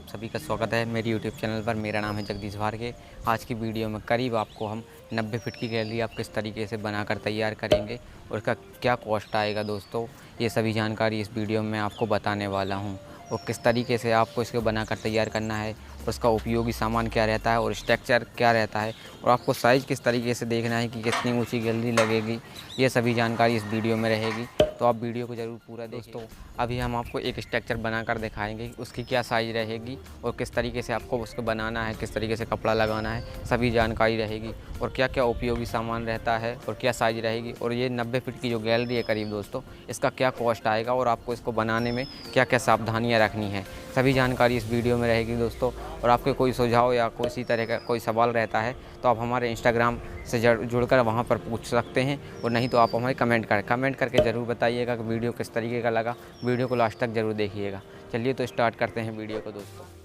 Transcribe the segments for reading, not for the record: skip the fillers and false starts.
आप सभी का स्वागत है मेरी यूट्यूब चैनल पर। मेरा नाम है जगदीश भारगे। आज की वीडियो में करीब आपको हम 90 फीट की गैलरी आप किस तरीके से बनाकर तैयार करेंगे और इसका क्या कॉस्ट आएगा दोस्तों, ये सभी जानकारी इस वीडियो में आपको बताने वाला हूँ। और किस तरीके से आपको इसको बनाकर तैयार करना है, उसका उपयोगी सामान क्या रहता है और स्ट्रक्चर क्या रहता है, और आपको साइज़ किस तरीके से देखना है कि कितनी ऊँची गैलरी लगेगी, ये सभी जानकारी इस वीडियो में रहेगी। तो आप वीडियो को ज़रूर पूरा देखिए। दोस्तों अभी हम आपको एक स्ट्रक्चर बनाकर दिखाएंगे कि उसकी क्या साइज़ रहेगी और किस तरीके से आपको उसको बनाना है, किस तरीके से कपड़ा लगाना है, सभी जानकारी रहेगी। और क्या क्या उपयोगी सामान रहता है और क्या साइज़ रहेगी, और ये 90 फीट की जो गैलरी है करीब दोस्तों, इसका क्या कॉस्ट आएगा और आपको इसको बनाने में क्या क्या सावधानियाँ रखनी है, सभी जानकारी इस वीडियो में रहेगी दोस्तों। और आपके कोई सुझाव या किसी तरह का कोई सवाल रहता है तो आप हमारे इंस्टाग्राम से जुड़कर वहाँ पर पूछ सकते हैं, और नहीं तो आप हमें कमेंट करके ज़रूर बताइएगा कि वीडियो किस तरीके का लगा। वीडियो को लास्ट तक ज़रूर देखिएगा। चलिए तो स्टार्ट करते हैं वीडियो को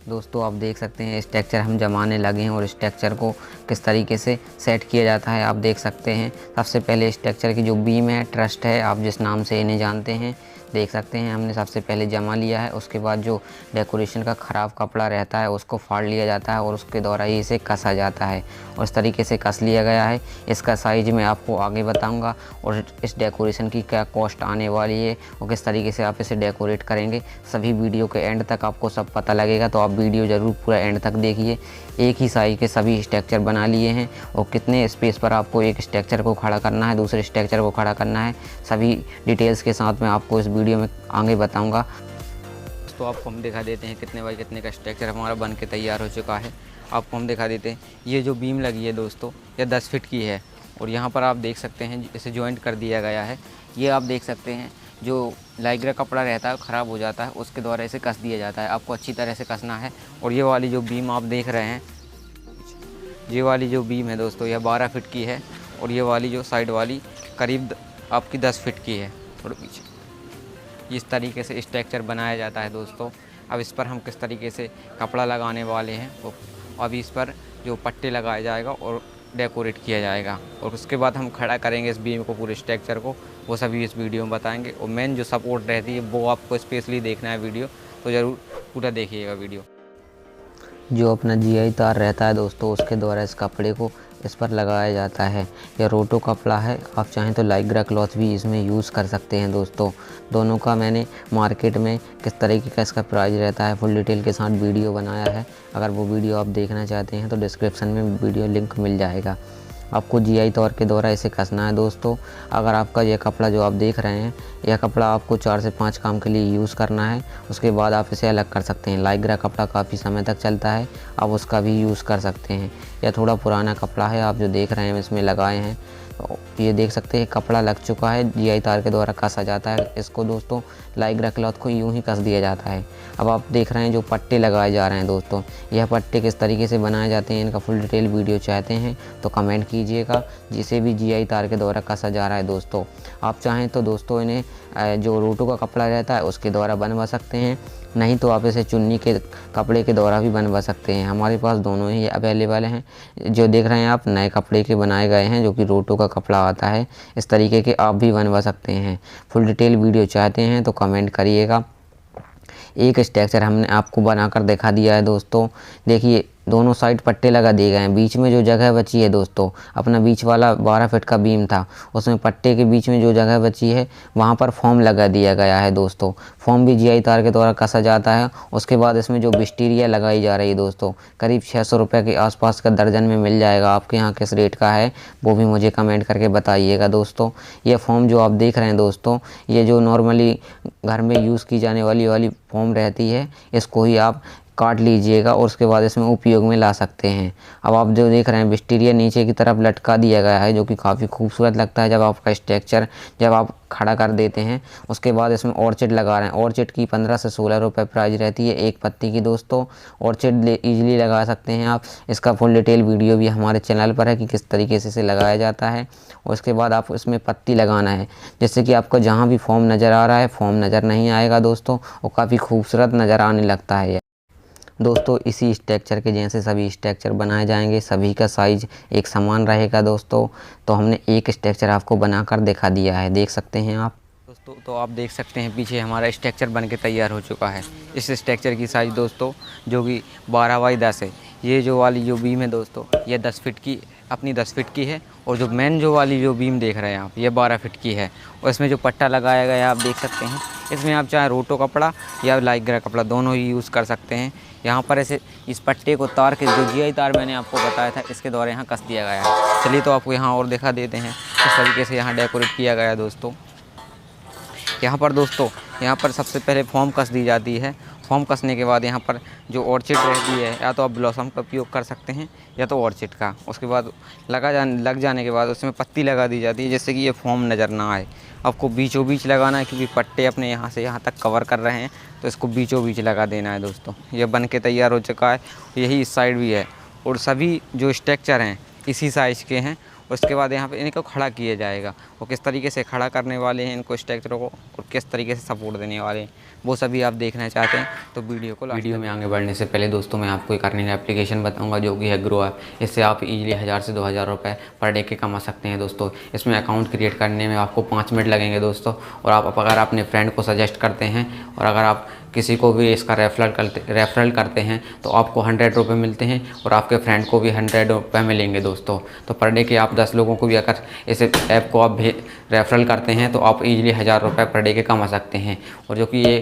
दोस्तों आप देख सकते हैं स्ट्रक्चर हम जमाने लगे हैं, और स्ट्रक्चर को किस तरीके से सेट किया जाता है आप देख सकते हैं। सबसे पहले स्ट्रक्चर की जो बीम है, ट्रस्ट है, आप जिस नाम से इन्हें जानते हैं, देख सकते हैं हमने सबसे पहले जमा लिया है। उसके बाद जो डेकोरेशन का ख़राब कपड़ा रहता है उसको फाड़ लिया जाता है और उसके द्वारा ही इसे कसा जाता है, और इस तरीके से कस लिया गया है। इसका साइज़ मैं आपको आगे बताऊंगा, और इस डेकोरेशन की क्या कॉस्ट आने वाली है और किस तरीके से आप इसे डेकोरेट करेंगे, सभी वीडियो के एंड तक आपको सब पता लगेगा। तो आप वीडियो ज़रूर पूरा एंड तक देखिए। एक ही साइज़ के सभी स्ट्रक्चर बना लिए हैं, और कितने स्पेस पर आपको एक स्ट्रक्चर को खड़ा करना है, दूसरे स्ट्रक्चर को खड़ा करना है, सभी डिटेल्स के साथ मैं आपको इस वीडियो में आगे बताऊंगा। तो आपको हम दिखा देते हैं कितने बाई कितने का स्ट्रक्चर हमारा बन के तैयार हो चुका है। आपको हम दिखा देते हैं, ये जो बीम लगी है दोस्तों, ये 10 फीट की है, और यहाँ पर आप देख सकते हैं इसे जॉइंट कर दिया गया है। ये आप देख सकते हैं जो लाइग्रा कपड़ा रहता है ख़राब हो जाता है, उसके द्वारा इसे कस दिया जाता है। आपको अच्छी तरह से कसना है। और ये वाली जो बीम आप देख रहे हैं, ये वाली जो बीम है दोस्तों, यह 12 फीट की है, और ये वाली जो साइड वाली करीब आपकी 10 फीट की है। थोड़ा पीछे इस तरीके से स्ट्रक्चर बनाया जाता है दोस्तों। अब इस पर हम किस तरीके से कपड़ा लगाने वाले हैं, वो अभी इस पर जो पट्टे लगाया जाएगा और डेकोरेट किया जाएगा, और उसके बाद हम खड़ा करेंगे इस बीम को, पूरे स्ट्रक्चर को, वो सभी इस वीडियो में बताएंगे। और मेन जो सपोर्ट रहती है वो आपको स्पेशली देखना है वीडियो, तो ज़रूर पूरा देखिएगा वीडियो। जो अपना जीआई तार रहता है दोस्तों, उसके द्वारा इस कपड़े को इस पर लगाया जाता है। यह रोटो कपड़ा है, आप चाहें तो लाइग्रा क्लॉथ भी इसमें यूज़ कर सकते हैं दोस्तों। दोनों का मैंने मार्केट में किस तरीके का इसका प्राइस रहता है फुल डिटेल के साथ वीडियो बनाया है। अगर वो वीडियो आप देखना चाहते हैं तो डिस्क्रिप्शन में वीडियो लिंक मिल जाएगा। आपको जीआई तार के द्वारा इसे कसना है दोस्तों। अगर आपका यह कपड़ा जो आप देख रहे हैं, यह कपड़ा आपको 4 से 5 काम के लिए यूज़ करना है, उसके बाद आप इसे अलग कर सकते हैं। लाइग्रा कपड़ा काफ़ी समय तक चलता है, आप उसका भी यूज़ कर सकते हैं। यह थोड़ा पुराना कपड़ा है, आप जो देख रहे हैं इसमें लगाए हैं, ये देख सकते हैं कपड़ा लग चुका है, जीआई तार के द्वारा कसा जाता है इसको दोस्तों। लाइग्रा क्लॉथ को यूं ही कस दिया जाता है। अब आप देख रहे हैं जो पट्टे लगाए जा रहे हैं दोस्तों, यह पट्टे किस तरीके से बनाए जाते हैं, इनका फुल डिटेल वीडियो चाहते हैं तो कमेंट कीजिएगा। जिसे भी जीआई तार के द्वारा कसा जा रहा है दोस्तों, आप चाहें तो दोस्तों इन्हें जो रोटो का कपड़ा रहता है उसके द्वारा बनवा सकते हैं, नहीं तो आप इसे चुन्नी के कपड़े के द्वारा भी बनवा सकते हैं। हमारे पास दोनों ही अवेलेबल हैं। जो देख रहे हैं आप नए कपड़े के बनाए गए हैं, जो कि रोटो का कपड़ा आता है, इस तरीके के आप भी बनवा सकते हैं। फुल डिटेल वीडियो चाहते हैं तो कमेंट करिएगा। एक स्ट्रक्चर हमने आपको बनाकर दिखा दिया है दोस्तों। देखिए दोनों साइड पट्टे लगा दिए गए हैं, बीच में जो जगह बची है दोस्तों, अपना बीच वाला 12 फीट का बीम था, उसमें पट्टे के बीच में जो जगह बची है वहाँ पर फोम लगा दिया गया है दोस्तों। फोम भी जीआई तार के द्वारा कसा जाता है। उसके बाद इसमें जो बिस्टीरिया लगाई जा रही है दोस्तों, करीब 600 रुपये के आसपास का दर्जन में मिल जाएगा। आपके यहाँ किस रेट का है वो भी मुझे कमेंट करके बताइएगा दोस्तों। ये फोम जो आप देख रहे हैं दोस्तों, ये जो नॉर्मली घर में यूज़ की जाने वाली फोम रहती है, इसको ही आप काट लीजिएगा और उसके बाद इसमें उपयोग में ला सकते हैं। अब आप जो देख रहे हैं विस्टीरिया नीचे की तरफ लटका दिया गया है, जो कि काफ़ी खूबसूरत लगता है। जब आपका स्ट्रक्चर जब आप खड़ा कर देते हैं, उसके बाद इसमें ऑर्चिड लगा रहे हैं। ऑर्चिड की 15 से 16 रुपये प्राइस रहती है एक पत्ती की दोस्तों। ऑर्चिड ईजिली लगा सकते हैं आप। इसका फुल डिटेल वीडियो भी हमारे चैनल पर है कि किस तरीके से इसे लगाया जाता है। और उसके बाद आप इसमें पत्ती लगाना है, जिससे कि आपको जहाँ भी फॉर्म नज़र आ रहा है फॉर्म नज़र नहीं आएगा दोस्तों, और काफ़ी खूबसूरत नज़र आने लगता है दोस्तों। इसी स्ट्रक्चर के जैसे सभी स्ट्रक्चर बनाए जाएंगे, सभी का साइज़ एक समान रहेगा दोस्तों। तो हमने एक स्ट्रक्चर आपको बनाकर दिखा दिया है, देख सकते हैं आप दोस्तों तो आप देख सकते हैं पीछे हमारा स्ट्रक्चर बन के तैयार हो चुका है। इस स्ट्रक्चर की साइज़ दोस्तों जो कि 12 बाई 10 है। ये जो वाली जो बीम है दोस्तों ये 10 फीट की अपनी 10 फीट की है, और जो मेन जो वाली जो बीम देख रहे हैं आप ये 12 फीट की है। और इसमें जो पट्टा लगाया गया है आप देख सकते हैं, इसमें आप चाहे रोटो कपड़ा या लाइक ग्रे कपड़ा दोनों ही यूज़ कर सकते हैं। यहाँ पर ऐसे इस पट्टे को तार के जो GI तार मैंने आपको बताया था इसके द्वारा यहाँ कस दिया गया है। चलिए तो आपको यहाँ और दिखा देते हैं किस तरीके से यहाँ डेकोरेट किया गया है दोस्तों। यहाँ पर दोस्तों यहाँ पर सबसे पहले फॉर्म कस दी जाती है। फॉर्म कसने के बाद यहाँ पर जो ऑर्चिड रहती है या तो आप ब्लॉसम का उपयोग कर सकते हैं या तो ऑर्चिड का। उसके बाद लग जाने के बाद उसमें पत्ती लगा दी जाती है जिससे कि ये फॉर्म नज़र ना आए। आपको बीचों बीच लगाना है क्योंकि पट्टे अपने यहाँ से यहाँ तक कवर कर रहे हैं, तो इसको बीचों बीच लगा देना है दोस्तों। ये बन के तैयार हो चुका है, यही इस साइड भी है और सभी जो स्ट्रक्चर हैं इसी साइज़ के हैं। उसके बाद यहाँ पे इनको खड़ा किया जाएगा, वो किस तरीके से खड़ा करने वाले हैं इनको स्ट्रक्चरों को और किस तरीके से सपोर्ट देने वाले हैं वो सभी आप देखना चाहते हैं तो वीडियो में आगे बढ़ने से पहले दोस्तों मैं आपको एक अर्निंग एप्लीकेशन बताऊंगा जो कि है ग्रो ऐप। इससे आप इजीली 1000 से 2000 रुपये पर डे के कमा सकते हैं दोस्तों। इसमें अकाउंट क्रिएट करने में आपको 5 मिनट लगेंगे दोस्तों। और आप अगर अपने फ्रेंड को सजेस्ट करते हैं और अगर आप किसी को भी इसका रेफरल करते हैं तो आपको 100 रुपये मिलते हैं और आपके फ्रेंड को भी 100 रुपये मिलेंगे दोस्तों। तो पर डे के आप 10 लोगों को भी अगर इस ऐप को आप रेफरल करते हैं तो आप इजीली 1000 रुपये पर डे के कमा सकते हैं। और जो कि ये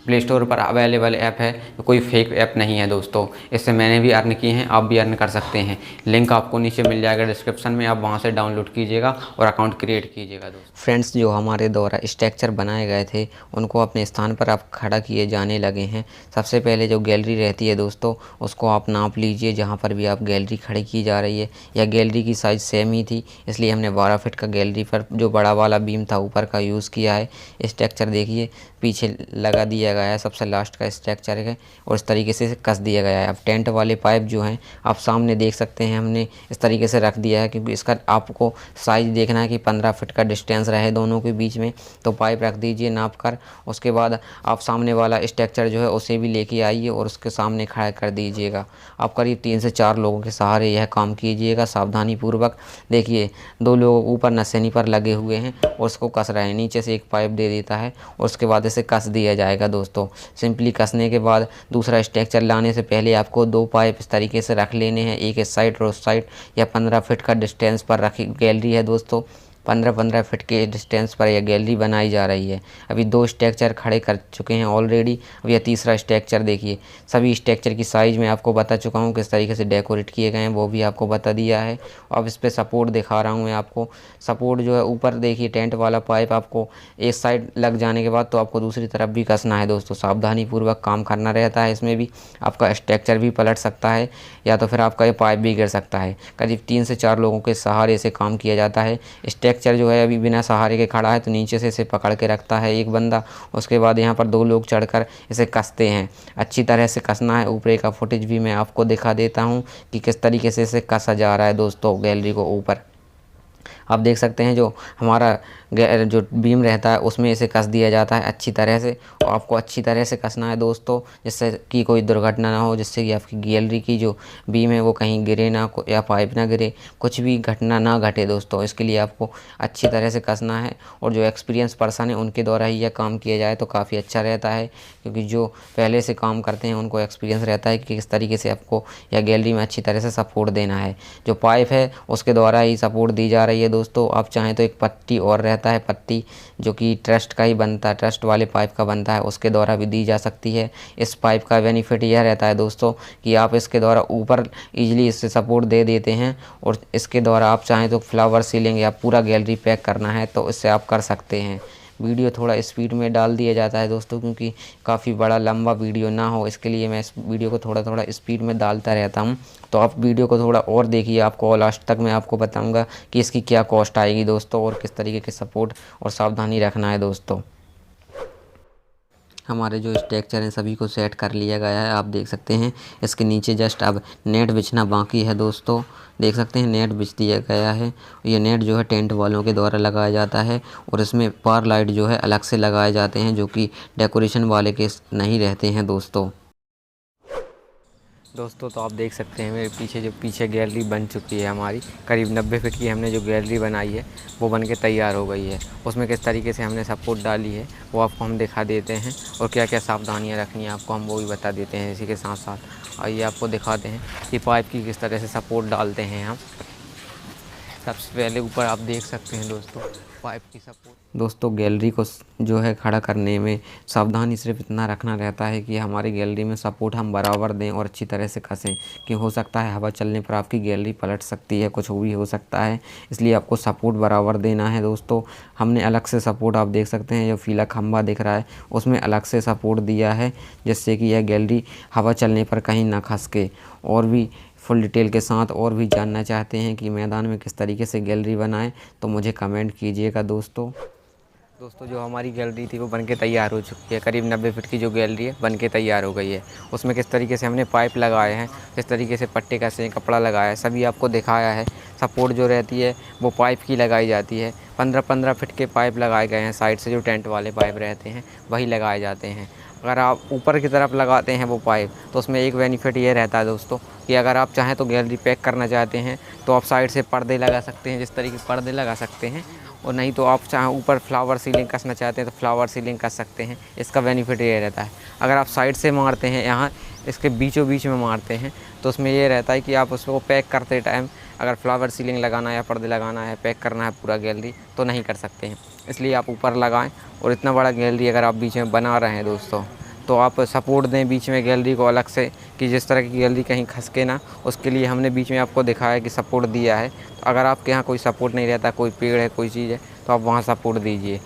प्ले स्टोर पर अवेलेबल ऐप है, तो कोई फेक ऐप नहीं है दोस्तों। इससे मैंने भी अर्न किए हैं, आप भी अर्न कर सकते हैं। लिंक आपको नीचे मिल जाएगा डिस्क्रिप्शन में, आप वहां से डाउनलोड कीजिएगा और अकाउंट क्रिएट कीजिएगा दोस्तों। फ्रेंड्स जो हमारे द्वारा स्ट्रक्चर बनाए गए थे उनको अपने स्थान पर आप खड़ा किए जाने लगे हैं। सबसे पहले जो गैलरी रहती है दोस्तों उसको आप नाप लीजिए जहाँ पर भी आप गैलरी खड़ी की जा रही है। या गैलरी की साइज़ सेम ही थी इसलिए हमने 12 फीट का गैलरी पर जो बड़ा वाला बीम था ऊपर का यूज़ किया है। स्ट्रक्चर देखिए पीछे लगा दिया गया है, सबसे लास्ट का स्ट्रक्चर है और इस तरीके से कस दिया गया है। अब टेंट वाले पाइप जो हैं आप सामने देख सकते हैं, हमने इस तरीके से रख दिया है क्योंकि इसका आपको साइज़ देखना है कि 15 फीट का डिस्टेंस रहे दोनों के बीच में। तो पाइप रख दीजिए नाप कर। उसके बाद आप सामने वाला स्ट्रक्चर जो है उसे भी लेके आइए और उसके सामने खड़ा कर दीजिएगा। आप करीब 3 से 4 लोगों के सहारे यह काम कीजिएगा सावधानी पूर्वक। देखिए 2 लोग ऊपर नसेनी पर लगे हुए हैं और उसको कस रहे हैं, नीचे से एक पाइप दे देता है और उसके बाद इसे कस दिया जाएगा दोस्तों। सिंपली कसने के बाद दूसरा स्ट्रक्चर लाने से पहले आपको 2 पाइप इस तरीके से रख लेने हैं, एक इस साइड और उस साइड। या 15 फीट का डिस्टेंस पर रखी गैलरी है दोस्तों, 15-15 फीट के डिस्टेंस पर यह गैलरी बनाई जा रही है। अभी 2 स्ट्रक्चर खड़े कर चुके हैं ऑलरेडी। अब यह तीसरा स्ट्रक्चर देखिए। सभी स्ट्रक्चर की साइज़ मैं आपको बता चुका हूँ, किस तरीके से डेकोरेट किए गए हैं वो भी आपको बता दिया है। अब इस पर सपोर्ट दिखा रहा हूँ मैं आपको। सपोर्ट जो है ऊपर देखिए टेंट वाला पाइप आपको एक साइड लग जाने के बाद तो आपको दूसरी तरफ भी कसना है दोस्तों। सावधानी पूर्वक काम करना रहता है। इसमें भी आपका स्ट्रक्चर भी पलट सकता है या तो फिर आपका ये पाइप भी गिर सकता है। करीब 3 से 4 लोगों के सहारे से काम किया जाता है। स्ट्रक्चर जो है अभी बिना सहारे के खड़ा है तो नीचे से इसे पकड़ के रखता है एक बंदा। उसके बाद यहाँ पर 2 लोग चढ़कर इसे कसते हैं। अच्छी तरह से कसना है। ऊपर का फुटेज भी मैं आपको दिखा देता हूँ कि किस तरीके से इसे कसा जा रहा है दोस्तों। गैलरी को ऊपर आप देख सकते हैं जो हमारा जो बीम रहता है उसमें इसे कस दिया जाता है अच्छी तरह से। और आपको अच्छी तरह से कसना है दोस्तों जिससे कि कोई दुर्घटना ना हो, जिससे कि आपकी गैलरी की जो बीम है वो कहीं गिरे ना या पाइप ना गिरे, कुछ भी घटना ना घटे दोस्तों। इसके लिए आपको अच्छी तरह से कसना है और जो एक्सपीरियंस पर्सन है उनके द्वारा ही यह काम किया जाए तो काफ़ी अच्छा रहता है, क्योंकि जो पहले से काम करते हैं उनको एक्सपीरियंस रहता है कि किस तरीके से आपको या गैलरी में अच्छी तरह से सपोर्ट देना है। जो पाइप है उसके द्वारा ही सपोर्ट दी जा रही है दोस्तों। आप चाहें तो एक पट्टी और रहता है, पट्टी जो कि ट्रस्ट का ही बनता है, ट्रस्ट वाले पाइप का बनता है, उसके द्वारा भी दी जा सकती है। इस पाइप का बेनिफिट यह रहता है दोस्तों कि आप इसके द्वारा ऊपर इजीली इससे सपोर्ट दे देते हैं और इसके द्वारा आप चाहें तो फ्लावर सीलिंग या पूरा गैलरी पैक करना है तो इससे आप कर सकते हैं। वीडियो थोड़ा स्पीड में डाल दिया जाता है दोस्तों क्योंकि काफ़ी बड़ा लंबा वीडियो ना हो, इसके लिए मैं इस वीडियो को थोड़ा थोड़ा स्पीड में डालता रहता हूं। तो आप वीडियो को थोड़ा और देखिए, आपको लास्ट तक मैं आपको बताऊंगा कि इसकी क्या कॉस्ट आएगी दोस्तों और किस तरीके के सपोर्ट और सावधानी रखना है दोस्तों। हमारे जो स्ट्रक्चर हैं सभी को सेट कर लिया गया है, आप देख सकते हैं। इसके नीचे जस्ट अब नेट बिछना बाकी है दोस्तों। देख सकते हैं नेट बिछ दिया गया है। ये नेट जो है टेंट वालों के द्वारा लगाया जाता है और इसमें पार लाइट जो है अलग से लगाए जाते हैं जो कि डेकोरेशन वाले के नहीं रहते हैं दोस्तों। दोस्तों तो आप देख सकते हैं मेरे पीछे जो पीछे गैलरी बन चुकी है हमारी, करीब 90 फीट की हमने जो गैलरी बनाई है वो बन के तैयार हो गई है। उसमें किस तरीके से हमने सपोर्ट डाली है वो आपको हम दिखा देते हैं, और क्या क्या सावधानियां रखनी है आपको हम वो भी बता देते हैं। इसी के साथ साथ आइए आपको दिखाते हैं कि पाइप की किस तरह से सपोर्ट डालते हैं हम। सबसे पहले ऊपर आप देख सकते हैं दोस्तों पाइप की सपोर्ट। दोस्तों गैलरी को जो है खड़ा करने में सावधानी सिर्फ इतना रखना रहता है कि हमारी गैलरी में सपोर्ट हम बराबर दें और अच्छी तरह से कसें, कि हो सकता है हवा चलने पर आपकी गैलरी पलट सकती है, कुछ भी हो सकता है, इसलिए आपको सपोर्ट बराबर देना है। दोस्तों हमने अलग से सपोर्ट आप देख सकते हैं, जो फीला खंभा दिख रहा है उसमें अलग से सपोर्ट दिया है, जिससे कि यह गैलरी हवा चलने पर कहीं ना खसके। और भी फुल डिटेल के साथ और भी जानना चाहते हैं कि मैदान में किस तरीके से गैलरी बनाएं तो मुझे कमेंट कीजिएगा। दोस्तों जो हमारी गैलरी थी वो बनके तैयार हो चुकी है। करीब 90 फीट की जो गैलरी है बनके तैयार हो गई है। उसमें किस तरीके से हमने पाइप लगाए हैं, किस तरीके से पट्टे कसे हैं, कपड़ा लगाया है, सभी आपको दिखाया है। सपोर्ट जो रहती है वो पाइप की लगाई जाती है। 15-15 फीट के पाइप लगाए गए हैं, साइड से जो टेंट वाले पाइप रहते हैं वही लगाए जाते हैं। अगर आप ऊपर की तरफ लगाते हैं वो पाइप तो उसमें एक बेनिफिट ये रहता है दोस्तों कि अगर आप चाहें तो गैलरी पैक करना चाहते हैं तो आप साइड से पर्दे लगा सकते हैं, जिस तरीके से पर्दे लगा सकते हैं। और नहीं तो आप चाहें ऊपर फ्लावर सीलिंग कसना चाहते हैं तो फ्लावर सीलिंग कर सकते हैं। इसका बेनिफिट ये रहता है, अगर आप साइड से मारते हैं यहाँ इसके बीचों बीच में मारते हैं तो उसमें ये रहता है कि आप उसको पैक करते टाइम अगर फ्लावर सीलिंग लगाना है या पर्दे लगाना है, पैक करना है पूरा गैलरी तो नहीं कर सकते हैं। इसलिए आप ऊपर लगाएं। और इतना बड़ा गैलरी अगर आप बीच में बना रहे हैं दोस्तों तो आप सपोर्ट दें बीच में गैलरी को अलग से, कि जिस तरह की गैलरी कहीं खसके ना, उसके लिए हमने बीच में आपको दिखाया कि सपोर्ट दिया है। तो अगर आपके यहाँ कोई सपोर्ट नहीं रहता, कोई पेड़ है, कोई चीज़ है, तो आप वहाँ सपोर्ट दीजिए।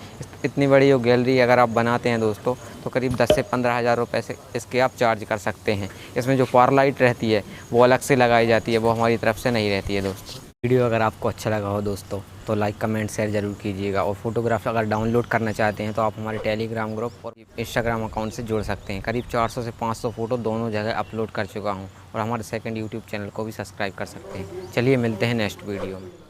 इतनी बड़ी जो गैलरी अगर आप बनाते हैं दोस्तों तो करीब 10 से 15 हज़ार रुपये से इसके आप चार्ज कर सकते हैं। इसमें जो पावर लाइट रहती है वो अलग से लगाई जाती है, वो हमारी तरफ से नहीं रहती है। दोस्तों वीडियो अगर आपको अच्छा लगा हो दोस्तों तो लाइक कमेंट शेयर ज़रूर कीजिएगा। और फोटोग्राफ अगर डाउनलोड करना चाहते हैं तो आप हमारे टेलीग्राम ग्रुप और इंस्टाग्राम अकाउंट से जुड़ सकते हैं। करीब 400 से 500 फ़ोटो दोनों जगह अपलोड कर चुका हूँ। और हमारे सेकंड यूट्यूब चैनल को भी सब्सक्राइब कर सकते हैं। चलिए मिलते हैं नेक्स्ट वीडियो में।